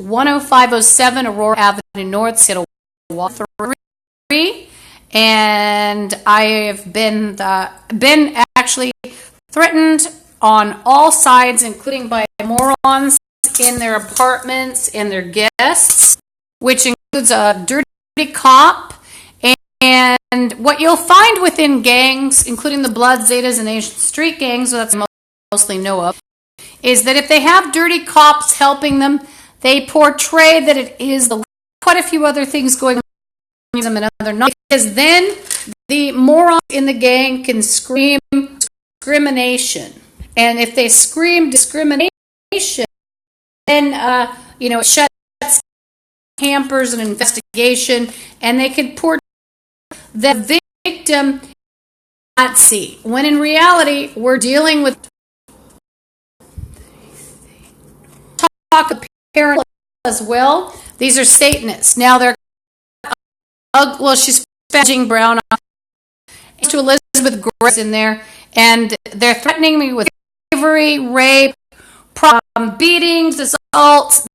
10507 Aurora Avenue North, Seattle, Washington, 3. And I have been actually threatened on all sides, including by morons in their apartments and their guests, which includes a dirty cop. And what you'll find within gangs, including the Blood Zetas and Asian street gangs, that's mostly know of, is that if they have dirty cops helping them, they portray that it is quite a few other things going on and other not, because then the morons in the gang can scream discrimination, and if they scream discrimination, then it shuts, hampers an investigation, and they can portray the victim Nazi, when in reality we're dealing with talk of parents as well. These are Satanists. Now they're she's fudging brown to Elizabeth Grace in there, and they're threatening me with slavery, rape, beatings, assaults.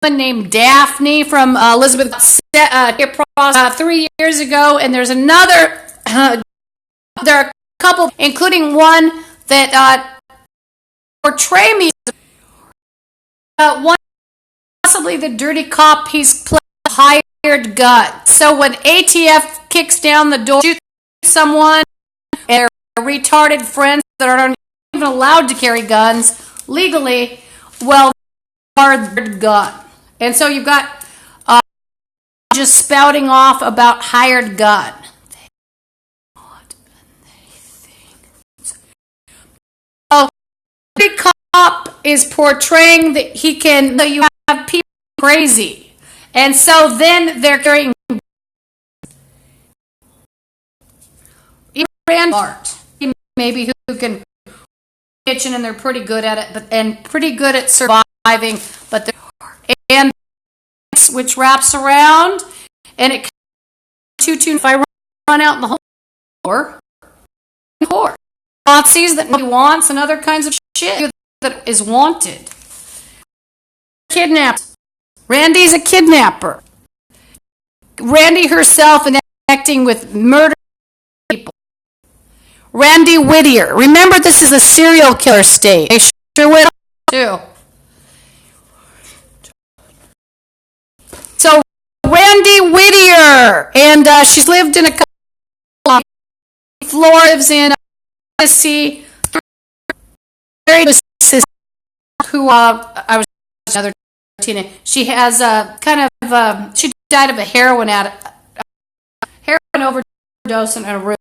A woman named Daphne from Elizabeth 3 years ago, and there's another. There are a couple, including one that portray me. One possibly the dirty cop. He's played a hired gun. So when ATF kicks down the door, shoots someone, and their retarded friends that aren't even allowed to carry guns legally, well, hired gun. And so you've got just spouting off about hired gun. Oh, the cop is portraying that he can. You have people crazy, and so then they're carrying. Even art, maybe who can kitchen, and they're pretty good at it, and pretty good at surviving. But they're and which wraps around, and it if I run out in the whore, Nazis that nobody wants, and other kinds of shit that is wanted. Kidnapped. Randy's a kidnapper. Randy herself connecting with murder people. Randy Whittier. Remember, this is a serial killer state. They sure went too. So Randy Whittier, and she's lived in a couple of Florida, lives in Tennessee. Who I was another teenager. She has a kind of she died of a heroin overdose in a room.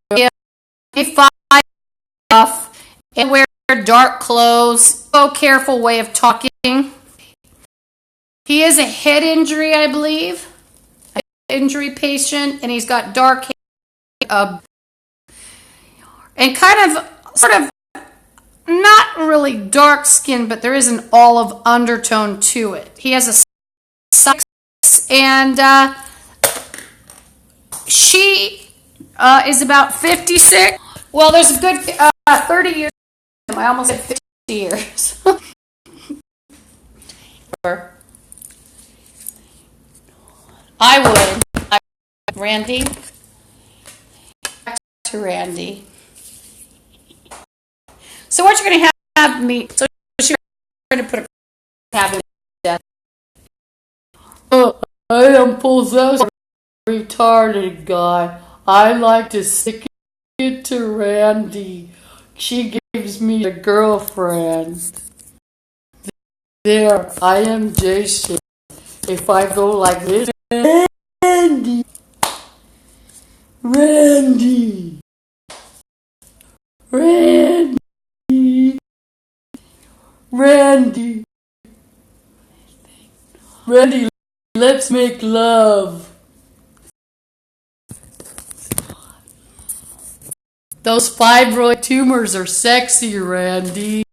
And wear dark clothes. So careful way of talking. He is a head injury, I believe. An injury patient, and he's got dark hair. And kind of, sort of, not really dark skin, but there is an olive undertone to it. He has a sex, and she is about 56. Well, there's a good 30 years. I almost said 50 years. I would. Randy. Back to Randy. So what you're going to have me, so she's going to put a cabin death. I am possessed, retarded guy. I like to stick it to Randy. She gives me a girlfriend. There, I am Jason. If I go like this, Randy, Randy, Randy, Randy, Randy, let's make love. Those fibroid tumors are sexy, Randy.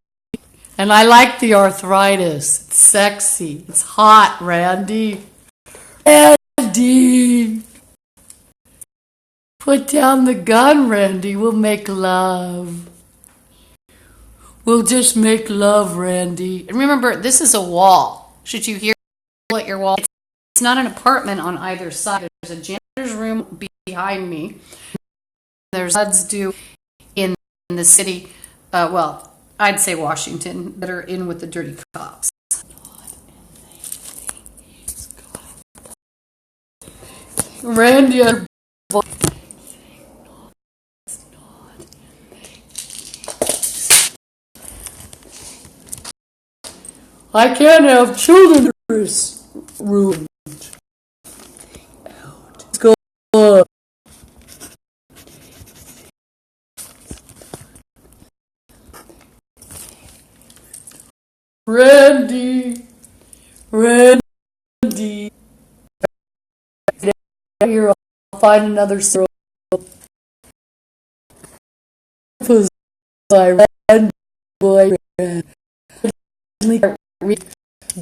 And I like the arthritis. It's sexy. It's hot, Randy. Randy! Put down the gun, Randy. We'll make love. We'll just make love, Randy. And remember, this is a wall. Should you hear at your wall. It's not an apartment on either side. There's a janitor's room behind me. There's floods due in the city, well, I'd say Washington, that are in with the dirty cops. Randy, I can't have children in this room. Let's go. Randy. Here, I'll find another syrup.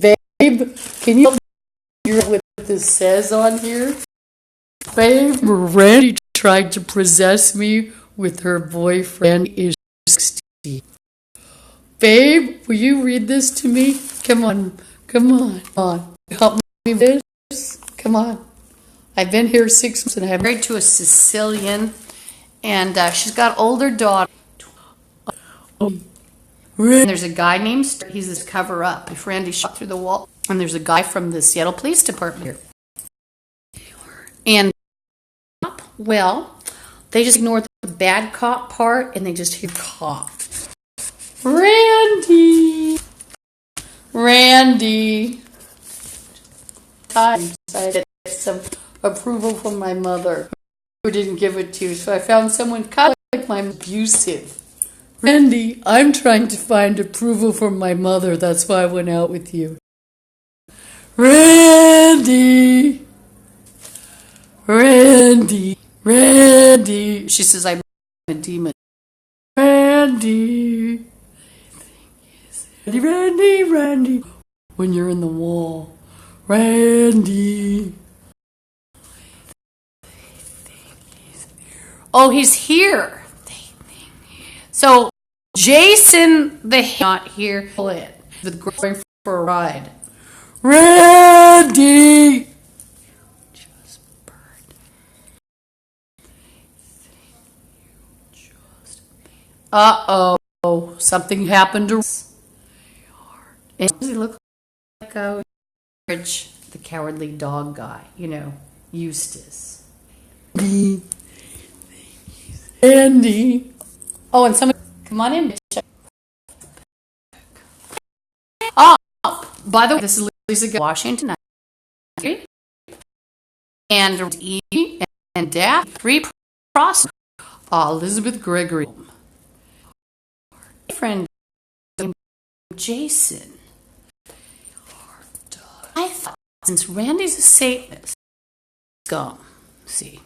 Babe, can you hear what this says on here? Babe, Randy tried to possess me with her boyfriend is 60. Babe, will you read this to me? Come on. Help me with this. Come on. I've been here 6 months and I'm married to a Sicilian, and she's got older daughter. And there's a guy named he's this cover up. If Randy shot through the wall, and there's a guy from the Seattle Police Department here. And well, they just ignore the bad cop part and they just hear cop. Randy. I decided to get some approval from my mother, who didn't give it to you. So I found someone kind of like my abusive. Randy, I'm trying to find approval from my mother. That's why I went out with you. Randy. She says I'm a demon. Randy. When you're in the wall. Randy. Oh, he's here. So Jason not here. With going for a ride. Randy. Just burned. Uh-oh. Something happened to us. Does he look like the cowardly dog guy? Eustace. Andy. Oh, and someone, come on in. Oh, by the way, this is Lisa Washington. And E and Dad, 3 prosecutors. Elizabeth Gregory. Friend Jason. I thought since Randy's a Satanist, scum. See.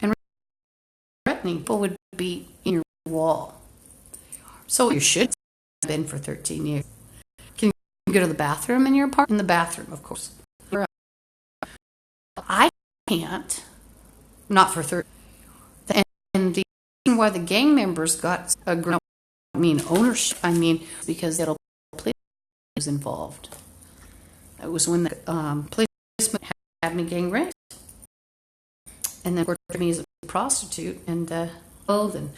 And threatening people would be in your wall. So you should have been for 13 years. Can you go to the bathroom in your apartment? In the bathroom, of course. I can't. Not for 13. And the reason why the gang members got a ownership. Because the police was involved. It was when the policeman had me gang raped. And then ordered me as a prostitute and killed and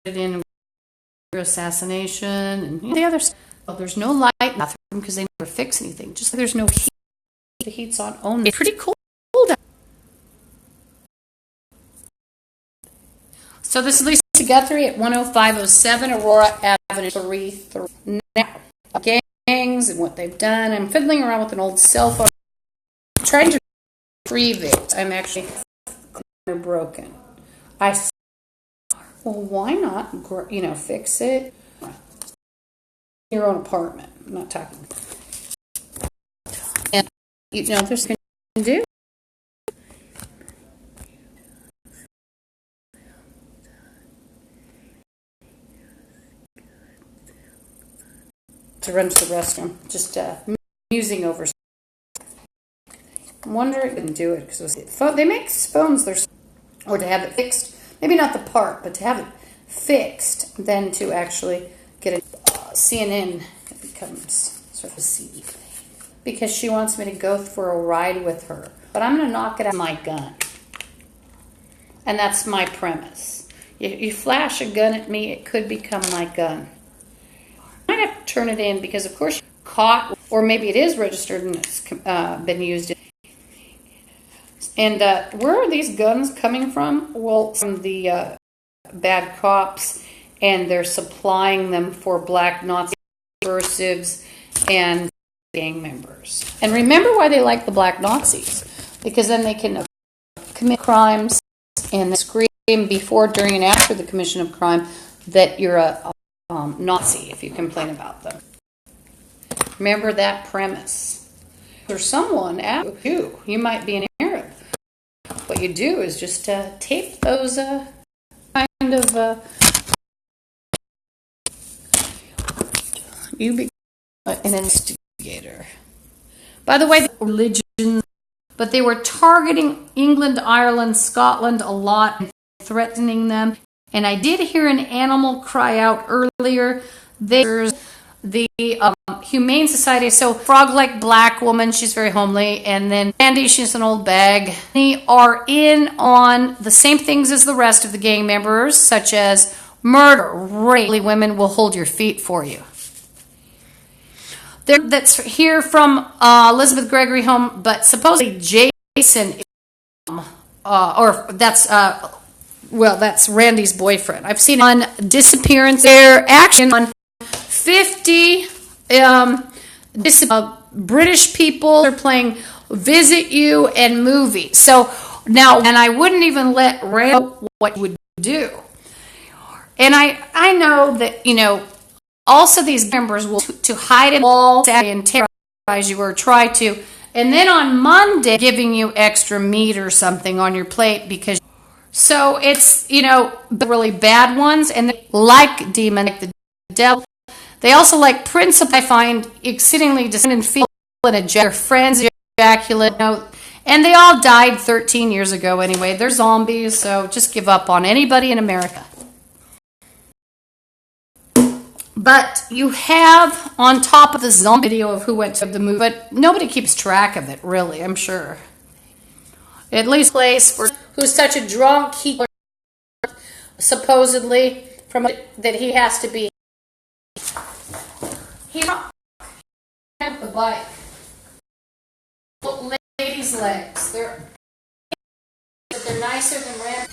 put it in assassination and the other stuff. Well, there's no light in the bathroom because they never fix anything. Just like there's no heat. The heat's on only. It's pretty cool. So this is Lisa Guthrie at 10507 Aurora Avenue 3. Now, gangs and what they've done. I'm fiddling around with an old cell phone. I'm trying to retrieve it. I'm actually broken. Well, why not, fix it? Your own apartment. I'm not talking. And, there's nothing you can do. To run to the restroom. Just musing over. I wonder if I can do it because they make phones. Or to have it fixed. Maybe not the part, but to have it fixed, then to actually get a CNN. It becomes sort of a CD thing. because she wants me to go for a ride with her. But I'm going to knock it out with my gun. And that's my premise. You flash a gun at me, it could become my gun. I might have to turn it in because, of course, you're caught, or maybe it is registered and it's been used. And where are these guns coming from? Well, from the bad cops, and they're supplying them for black Nazi subversives and gang members. And remember why they like the black Nazis, because then they can commit crimes and scream before, during, and after the commission of crime that you're a Nazi if you complain about them. Remember that premise. Or someone asks you might be an Arab. What you do is just tape those kind of you become an investigator. By the way, the religion, but they were targeting England, Ireland, Scotland a lot and threatening them. And I did hear an animal cry out earlier. There's the Humane Society. So frog-like black woman, she's very homely. And then Andy, she's an old bag. They are in on the same things as the rest of the gang members, such as murder, rape. Women will hold your feet for you. That's here from Elizabeth Gregory home, but supposedly Jason, that's Randy's boyfriend. I've seen on disappearance. They're action on 50 British people are playing Visit You and movie. So now, and I wouldn't even let Randy know what you would do. And I know that, also these members will to hide in the wall and terrorize you or try to. And then on Monday, giving you extra meat or something on your plate because. So it's, the really bad ones, and they like demon, like the devil. They also like principle. I find exceedingly and feel in a their friends ejaculate. And they all died 13 years ago anyway. They're zombies, so just give up on anybody in America. But you have on top of the zombie video of who went to the movie, but nobody keeps track of it, really, I'm sure. At least place for who's such a drunk, he supposedly from that he has to be. He had the bike. Ladies' legs. They're nicer than Randy.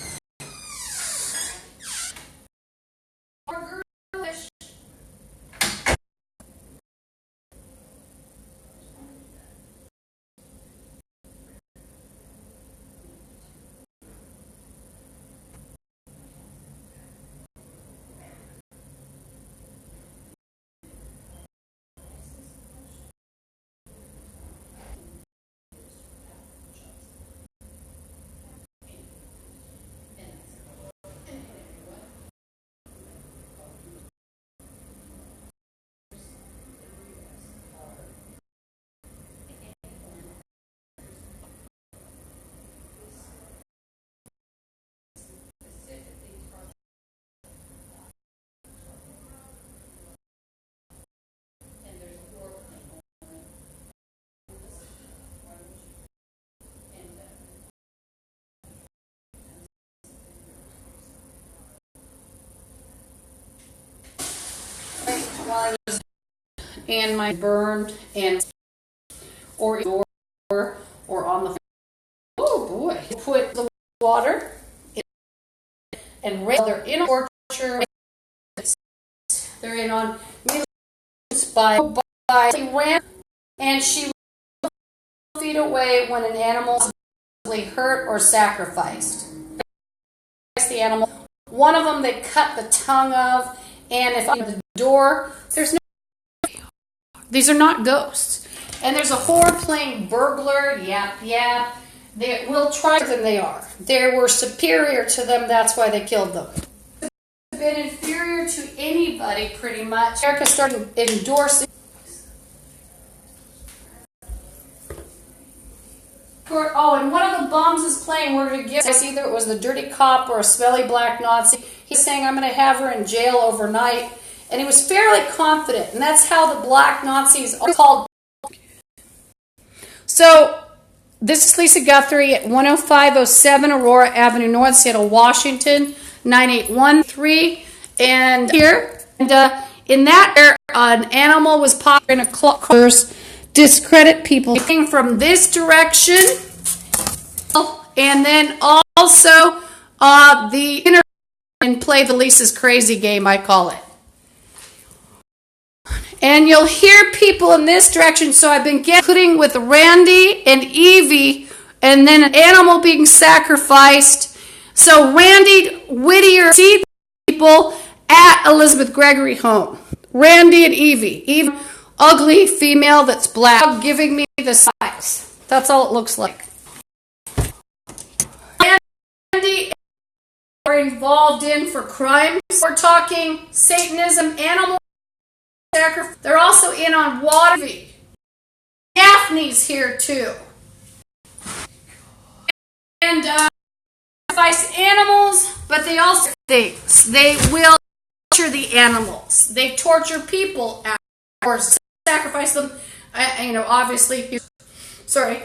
And my burned and or on the put the water and they're in a orchard. They're in on by ran and she feet away when an animal is hurt or sacrificed. The animal, one of them they cut the tongue of, and if on the door there's no. These are not ghosts. And there's a whore playing burglar, yap. They will try than they are. They were superior to them, that's why they killed them. They've been inferior to anybody, pretty much. America started endorsing. And one of the bombs is playing, we're going to give, either it was the dirty cop or a smelly black Nazi. He's saying, I'm going to have her in jail overnight. And he was fairly confident, and that's how the black Nazis are called. So this is Lisa Guthrie at 10507 Aurora Avenue North, Seattle, Washington, 98113. And here, in that area, an animal was popped in a course, discredit people from this direction. And then also the internet and play the Lisa's Crazy game, I call it. And you'll hear people in this direction. So I've been including with Randy and Evie, and then an animal being sacrificed. So Randy Whittier see people at Elizabeth Gregory home. Randy and Evie. Evie, ugly female that's black, giving me the size. That's all it looks like. Randy are involved in for crimes. We're talking Satanism, animal sacrifice. They're also in on water. Daphne's here too. And sacrifice animals, but they also things. They will torture the animals. They torture people or sacrifice them. Obviously. Sorry.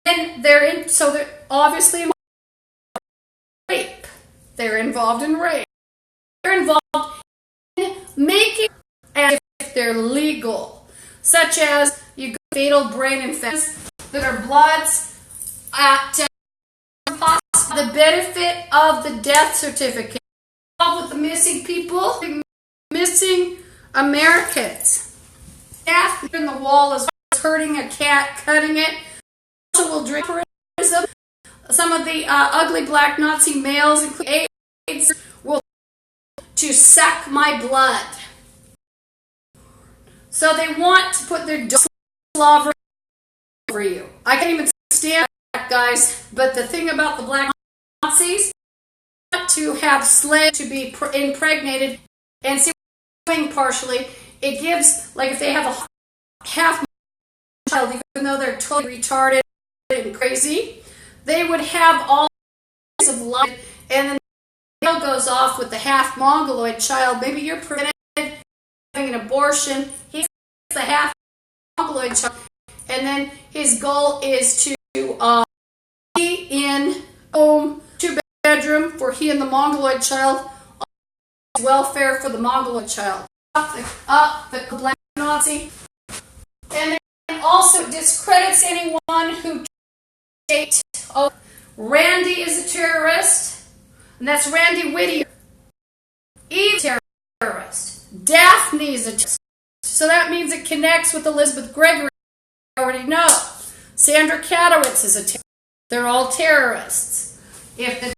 And they're obviously involved in rape. They're involved in rape. They're involved in making as if they're legal, such as you got fatal brain infections that are bloods at the benefit of the death certificate with the missing people, missing Americans. Staff in the wall is hurting a cat, cutting it. Also will drink terrorism. Some of the ugly black Nazi males, including AIDS, will to suck my blood. So they want to put their slavery over you. I can't even stand that, guys. But the thing about the black Nazis, want to have slaves to be impregnated and see partially. It gives, like if they have a half child, even though they're totally retarded and crazy, they would have all kinds of life, and then the male goes off with the half mongoloid child. Maybe you're prevented having an abortion. He the half mongoloid child, and then his goal is to be in home 2-bedroom for he and the mongoloid child, welfare for the mongoloid child. The black Nazi, and then also discredits anyone who states, oh, Randy is a terrorist, and that's Randy Whittier. Eve's a terrorist. Daphne is a terrorist. So that means it connects with Elizabeth Gregory. I already know. Sandra Katowitz is a terrorist. They're all terrorists. If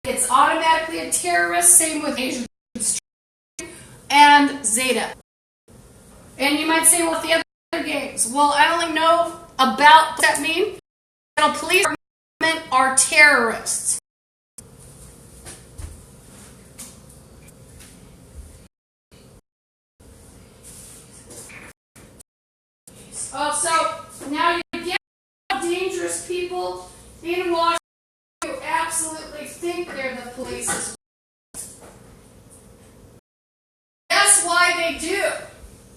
it's automatically a terrorist, same with Asian and Zeta. And you might say, well, the other gangs. Well, I only know about what that means. The police department are terrorists. Oh, so now you get how dangerous people in Washington who absolutely think they're the police. That's why they do.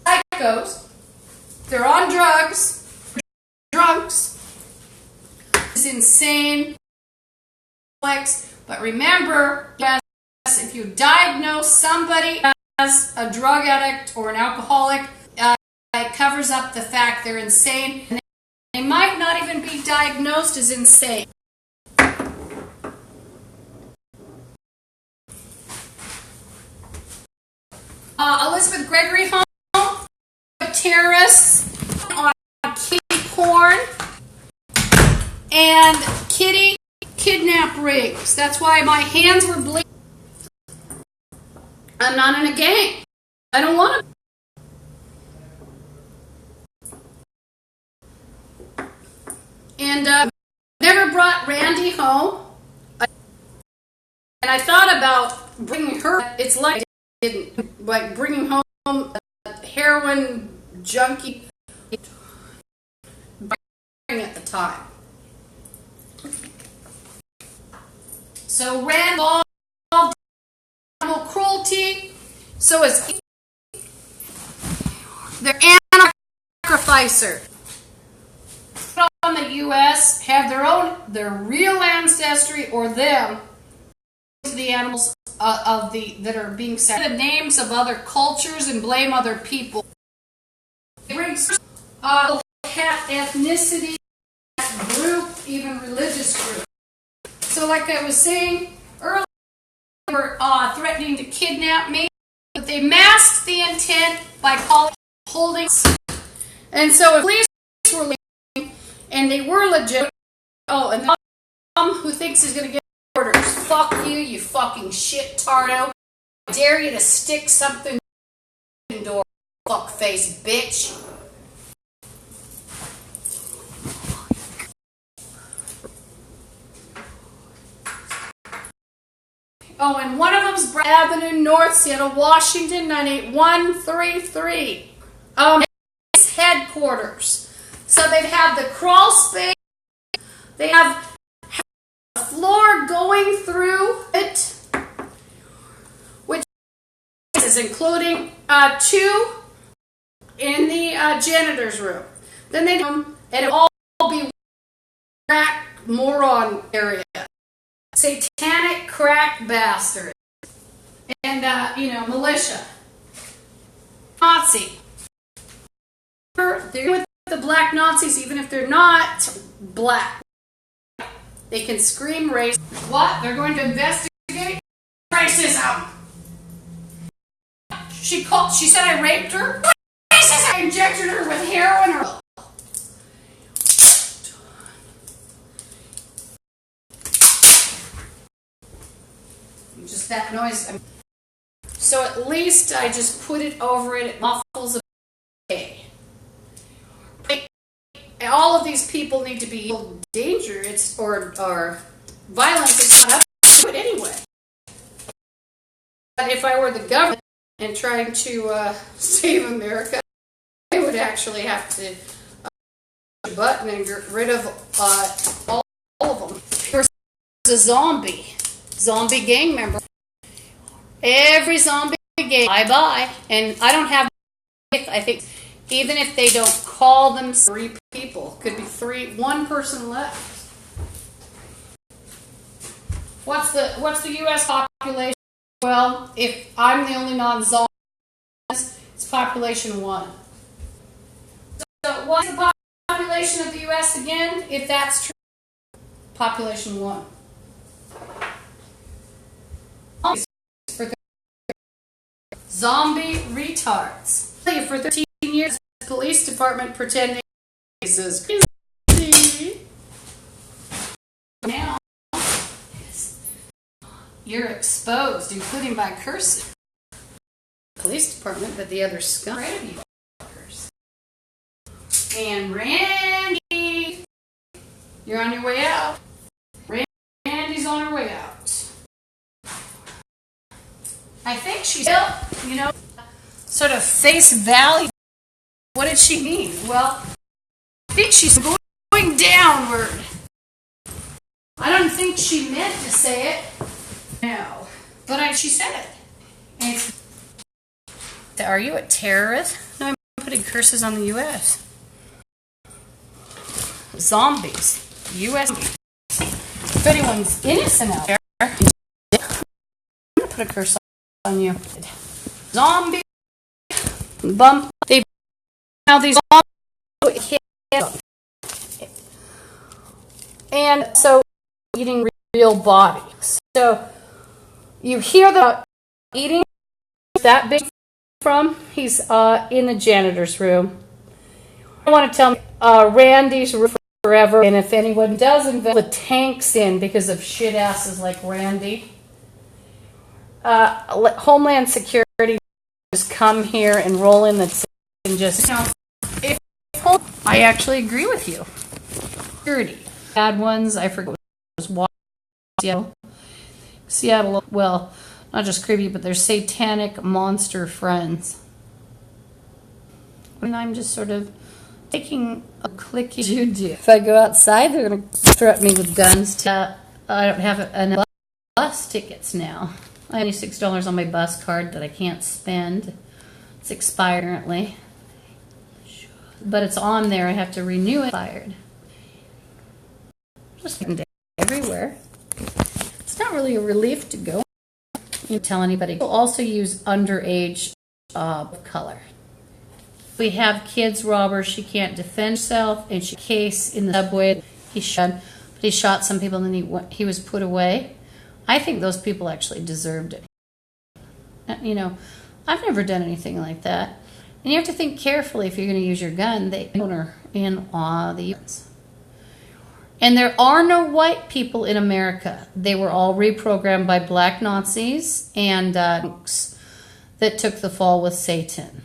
Psychos. They're on drugs. Drunks. It's insane. But remember, if you diagnose somebody as a drug addict or an alcoholic, it covers up the fact they're insane. And they might not even be diagnosed as insane. Elizabeth Gregory home, terrorists on kitty porn and kitty kidnap rings. That's why my hands were bleeding. I'm not in a gang. I don't want to. And never brought Randy home. And I thought about bringing her. It's like I didn't, like bringing home a heroin junkie at the time. So Rand involved animal cruelty. So is they're animal sacrificer. U.S. have their real ancestry or them to the animals that are being said, the names of other cultures and blame other people. It brings ethnicity, group, even religious group. So, like I was saying earlier, they were threatening to kidnap me, but they masked the intent by holding. And so, if police were leaving, and they were legit. Oh, and the mom who thinks he's going to get orders. Fuck you, you fucking shit tardo. I dare you to stick something in the door, fuckface bitch. Oh, and one of them's Avenue, North Seattle, Washington, 98133. Headquarters. So they'd have the crawl space. They have a floor going through it, which is including 2 in the janitor's room. Then they'd and it'll all be crack moron area. Satanic crack bastard. And, militia. Nazi. They're with the black Nazis even if they're not black. They can scream race. What? They're going to investigate racism. She said I raped her. Racism. I injected her with heroin or just that noise. So at least I just put it over it. It muffles a bit. All of these people need to be dangerous or violence. It's not up to it anyway. But if I were the government and trying to save America, I would actually have to push a button and get rid of all of them. There's a zombie gang member. Every zombie gang, bye-bye. And I don't have, I think, even if they don't call them 3 people, could be 1 person left. What's the U.S. population? Well, if I'm the only non-zombie, it's population 1. So what's the population of the U.S. again? If that's true, population 1. Zombie retards. For 13 years, the police department pretending cases. Now, you're exposed, including by cursing. Police department, but the other scum. And Randy, you're on your way out. Randy's on her way out. I think she's still, sort of face value. What did she mean? Well, I think she's going downward. I don't think she meant to say it. No. But she said it. Are you a terrorist? No, I'm putting curses on the U.S. Zombies. U.S. If anyone's innocent out there, I'm going to put a curse on you. Zombie. Bump. Now these zombies hit them. And so eating real bodies. So you hear the eating that big from? He's in the janitor's room. I want to tell me Randy's forever, and if anyone does invest the tanks in because of shit asses like Randy, Homeland Security just come here and roll in the and just I actually agree with you. Security bad ones. I forget what it was. Seattle. Well, not just creepy, but they're satanic monster friends. And I'm just sort of taking a click as you do. If I go outside, they're going to threaten me with guns. I don't have enough bus tickets now. I have $6 on my bus card that I can't spend. It's expired currently. But it's on there. I have to renew it. Expired. Just everywhere. It's not really a relief to go. You tell anybody. We'll also use underage color. We have kids robber. She can't defend herself, and she case in the subway. He shot some people, and then he was put away. I think those people actually deserved it. You know, I've never done anything like that. And you have to think carefully if you're going to use your gun. The owner in the U.S. And there are no white people in America. They were all reprogrammed by black Nazis and monks that took the fall with Satan.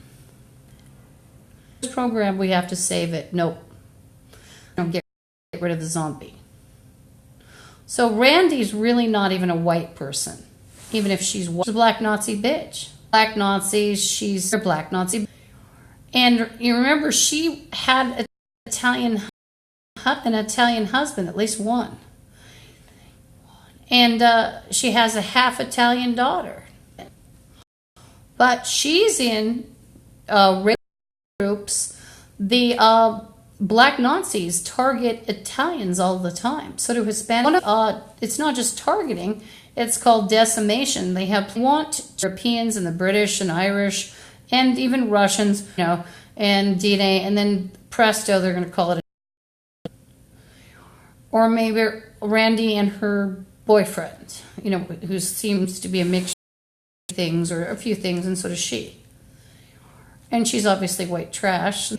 This program, we have to save it. Nope. Don't get rid of the zombie. So Randy's really not even a white person, even if she's a black Nazi bitch. Black Nazis, she's a black Nazi. And you remember, she had an Italian husband, at least one. And she has a half Italian daughter. But she's in race groups. The black Nazis target Italians all the time. So do Hispanic. It's not just targeting. It's called decimation. They want Europeans and the British and Irish and even Russians, you know, and DNA, and then presto, they're going to call it. Or maybe Randy and her boyfriend, you know, who seems to be a mixture of things or a few things, and so does she. And she's obviously white trash.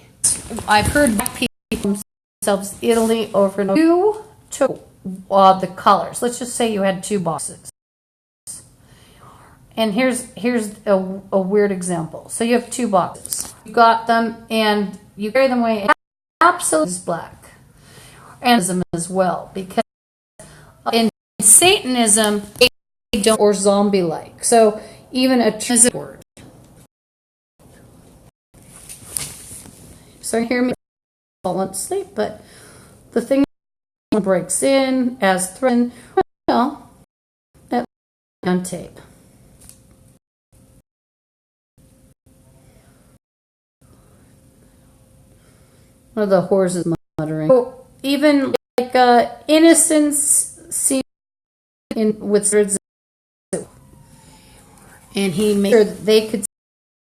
I've heard people themselves Italy over and over. You took the colors. Let's just say you had two bosses. And here's a weird example. So you have two boxes. You got them and you carry them away. Absolutely black. And as well, because in Satanism, they don't, or zombie-like. So even a word. So hear me fall asleep, but the thing breaks in as threatened. Well, on tape. One of the whores is muttering. So even like innocence seems in with and he made sure that they could be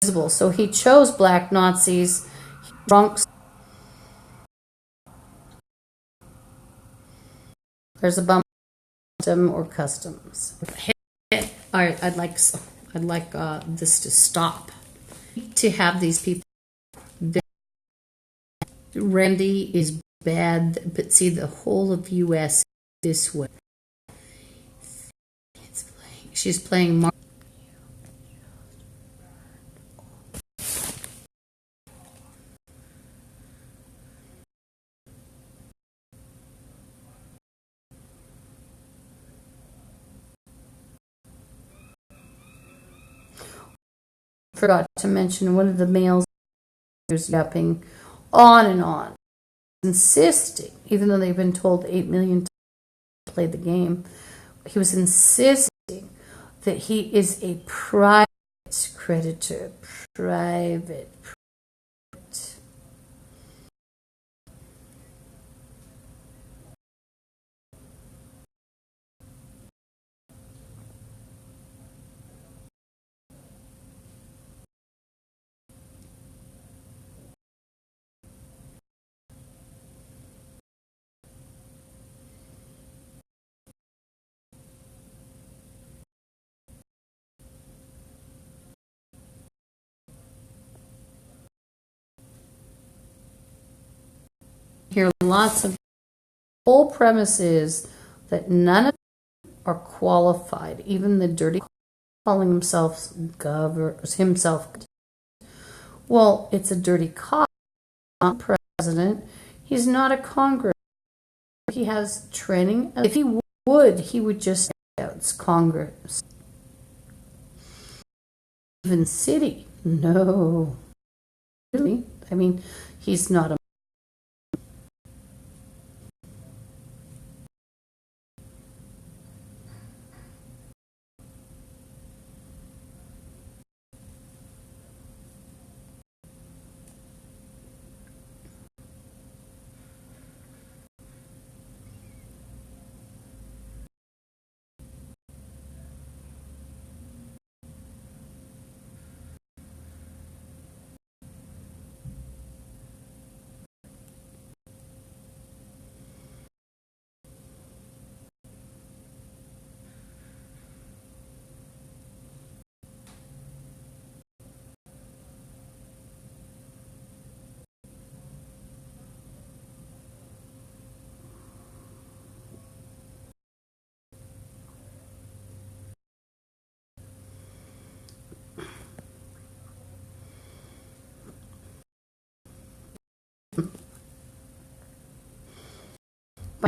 visible. So he chose black Nazis, drunks. There's a bump or customs. All right, I'd like this to stop. To have these people. Randy is bad, but see, the whole of U.S. this way. She's playing. Forgot to mention one of the males was yapping on and on, insisting, even though they've been told 8 million times to play the game, he was insisting that he is a private creditor. Private. Here, lots of whole premise is that none of them are qualified. Even the dirty calling himself himself. Well, it's a dirty cop, not president. He's not a Congress. He has training. If he would just say it's Congress. Even city, no. Really? I mean, he's not a.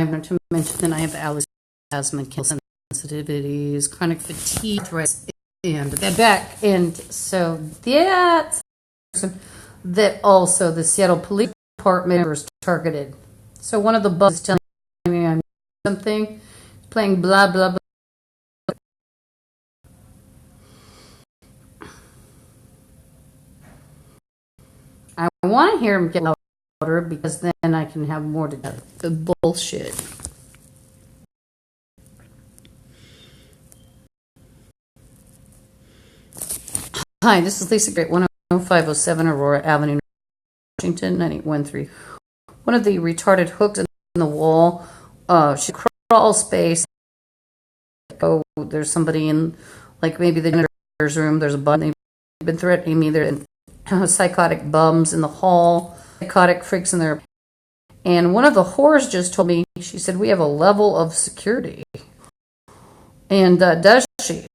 not to mention that I have allergies, asthma, sensitivities, chronic fatigue, and the back. And so that's that also the Seattle Police Department was targeted. So one of the bugs telling me I'm something, playing blah, blah, blah. I want to hear him get louder because then I can have more to the bullshit. Hi, this is Lisa Great, 10507 Aurora Avenue, Washington, 9813. One of the retarded hooks in the wall, she crawl space. Oh, there's somebody in, like maybe the janitor's room, there's a bum. They've been threatening me. There's psychotic bums in the hall, psychotic freaks in there. And one of the whores just told me, she said, we have a level of security. And does she?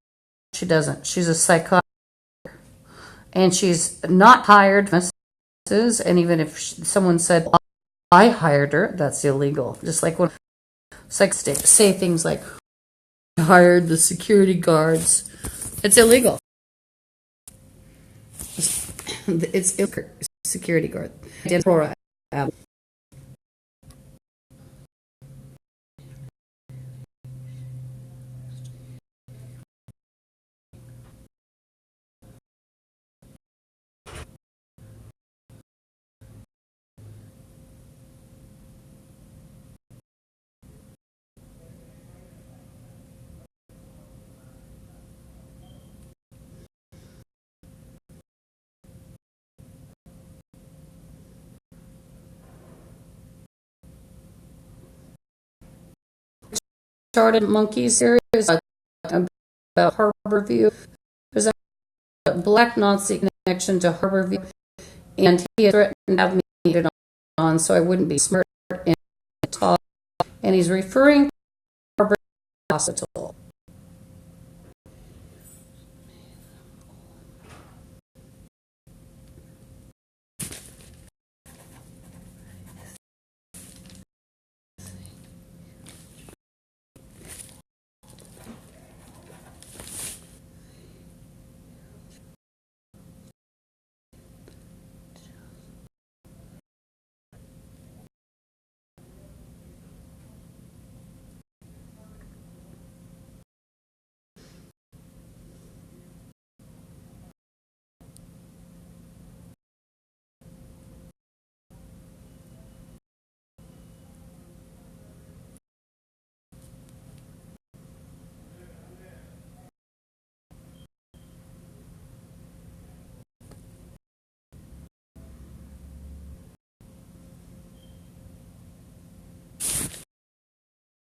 She doesn't. She's a psychotic. And she's not hired. And even if someone said, I hired her, that's illegal. Just like when psych say things like, I hired the security guards. It's illegal. It's security guard. Started Monkey series about Harborview. There's a black Nazi connection to Harborview, and he had threatened to have me it on so I wouldn't be smart and talk. And he's referring to Harbor Hospital.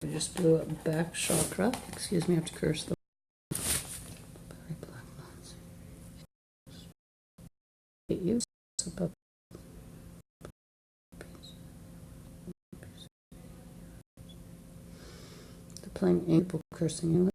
I just blew up back chakra. Excuse me, I have to curse them. Use the playing people cursing you.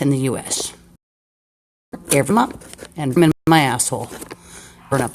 in the U.S. every month, and I'm in my asshole.